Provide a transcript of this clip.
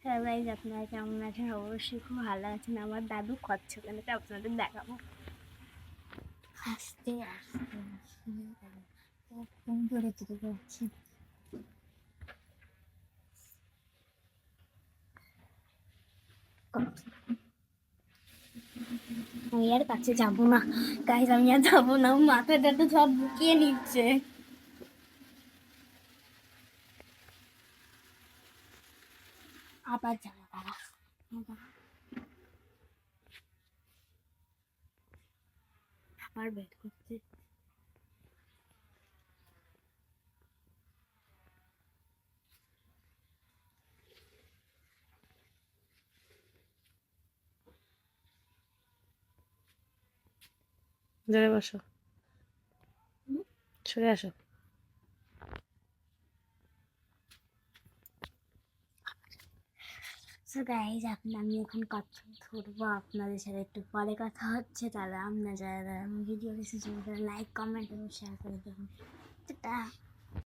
হ্যাঁ গাইজ, আপনারা কেমন আছেন? অবশ্যই খুব ভালো আছেন। আমার দাদু কচ্ছপটাকে আপনাদের দেখাবো। আস্তে আস্তে আস্তে ফোন ধরে চলে যাচ্ছে। আমি আর কাছে যাবো না গাইজ, আমি আর যাবো না। মাথাটা তো সব বুকিয়ে নিচ্ছে। আবার যাবো তারা। আবার বের করছে। জোরে বসো, সরে আসো। সো গাইজ, আমি এখন কচ্ছপ ধরবো। আপনাদের সাথে একটু পরে কথা হচ্ছে। তাহলে আপনারা যারা ভিডিও এসেছেন তারা লাইক, কমেন্ট এবং শেয়ার করে দেবেন। টাটা।